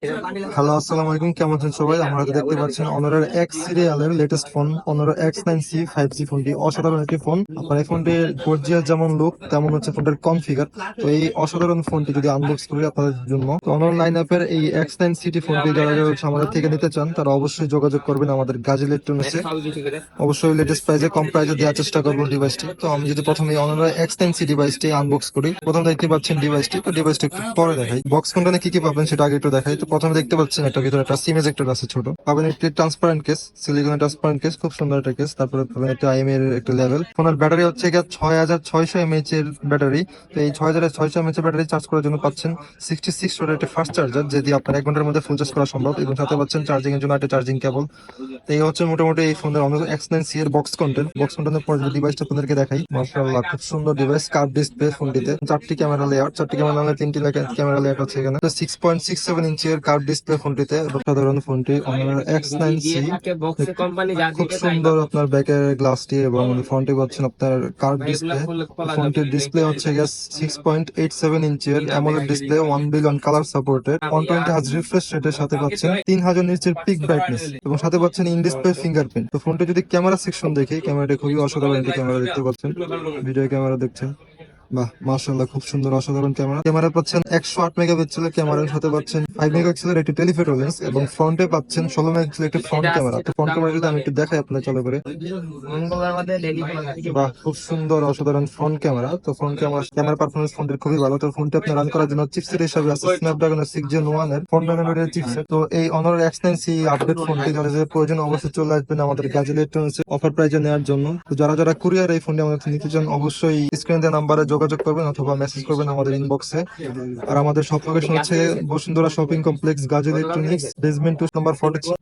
Hello, আসসালামু আলাইকুম। কেমন আছেন সবাই? আমরা তো দেখতে পাচ্ছেন অনারের এক্স সিরিয়ালের latest phone honour X9C 5G ফোনটি অসাধারণ একটি ফোন। আপনার এই ফোনটির গর্জিয়াস যেমন লুক তেমন হচ্ছে ফোনটির কনফিগার। তো এই অসাধারণ ফোনটি যদি আনবক্স করি আপনাদের জন্য, তো অনার লাইন আপের এই X9C ফোনটি যারা যারা হচ্ছে আমাদের থেকে নিতে চান তারা অবশ্যই যোগাযোগ করবেন আমাদের গাজী ইলেকট্রনিক্সে। অবশ্যই লেটেস্ট প্রাইসে কম প্রাইসে দেওয়ার চেষ্টা করবো ডিভাইসটি। তো আমি যদি প্রথমে অনার X9C ডিভাইসটি আনবক্স করি, প্রথম দেখতে পাচ্ছেন ডিভাইসটি। তো ডিভাইসটি একটু পরে দেখাই, বক্স কন্টেন্টে কি কি পাবেন সেটা আগে একটু দেখাই। তো প্রথমে দেখতে পাচ্ছেন একটা ভিতরে একটা সিম এজেক্টর আছে ছোট, পাবেন একটি ট্রান্সপারেন্ট কেস, সিলিকনের ট্রান্সপারেন্ট কেস, খুব সুন্দর একটা কেস। তারপরে পাবেন একটা আইএম এর একটা লেভেল। ফোনের ব্যাটারি হচ্ছে গিয়ে 6600 mAh এর ব্যাটারি। তো এই 6600 mAh এর ব্যাটারি চার্জ করার জন্য পাচ্ছেন 66 ওয়াটের একটা ফাস্ট চার্জার, যেটি আপনার 1 ঘন্টার মধ্যে ফুল চার্জ করা সম্ভব, এবং সাথে পাচ্ছেন চার্জিং এর জন্য একটা চার্জিং কেবল। তো এই হচ্ছে মোটামুটি এই ফোনের X9C এর বক্স কন্টেন্ট। বক্স কন্টেন্টের পর যদি ডিভাইসটা আপনাদেরকে দেখাই, মাশাআল্লাহ খুব সুন্দর ডিভাইস, কার্ভ ডিসপ্লে ফোনটিতে, 4টি ক্যামেরা লেয়ার, 4টি ক্যামেরা নামে 3টি ক্যামেরা লেয়ার আছে এখানে। 6.67 ইঞ্চি এর কার্ভ ডিসপ্লে ফোনটিতে। সাধারণ ফোনটি অনার X9C, খুব সুন্দর আপনার ব্যাকের গ্লাসটি এবং ফ্রন্টে পাচ্ছেন আপনার কার্ভ ডিসপ্লে। ফোনটির ডিসপ্লে হচ্ছে 6.87 ইঞ্চি এর AMOLED display, 1 billion colour supported, 120 hertz refresh রেটের সাথে পাচ্ছেন 3000 নিটসের পিক ব্রাইটনেস, এবং সাথে পাচ্ছেন ইন ডিসপ্লে ফিঙ্গারপ্রিন্ট। তো ফোনটা যদি ক্যামেরা সেকশন দেখি, ক্যামেরাটা খুবই অসাধারণ একটি ক্যামেরা দেখতে পাচ্ছেন, ভিডিও ক্যামেরা দেখছেন। বাহ, মাশাআল্লাহ খুব সুন্দর অসাধারণ ক্যামেরা। ক্যামেরা পাচ্ছেন 108 মেগাপিক্সেলের ক্যামেরার সাথে পাচ্ছেন 5 মেগাপিক্সেলের একটি টেলিফোটো লেন্স, এবং ফ্রন্টে পাচ্ছেন 16 মেগাপিক্সেলের একটি ফ্রন্ট ক্যামেরা। তো ফ্রন্ট ক্যামেরা যদি আমি একটু দেখাই আপনার চালু করে, বাহ খুব সুন্দর অসাধারণ ফ্রন্ট ক্যামেরা। তো ফ্রন্ট ক্যামেরা পারফরমেন্স ফোনটির খুবই ভালো। তো ফোনটি আপনি রান করার জন্য চিপসেট হিসাবে আছে স্ন্যাপড্রাগনের 6 Gen 1 এর 4 nanometer চিপসেট। তো এই অনার X9C আপডেট ফোনটি যাদের যাদের প্রয়োজন অবশ্যই চলে আসবেন আমাদের গাজী ইলেকট্রনিক্স অফার প্রাইজে নেওয়ার জন্য। তো যারা যারা কুরিয়ার এই ফোনটি আমাদের থেকে নিতে চান অবশ্যই স্ক্রিনে দেওয়া নাম্বারে যোগাযোগ করবেন অথবা মেসেজ করবেন আমাদের ইনবক্সে। আর আমাদের সব লোকেশন হচ্ছে Bashundhara shopping complex, Gazi electronics, basement 2 নম্বর 43।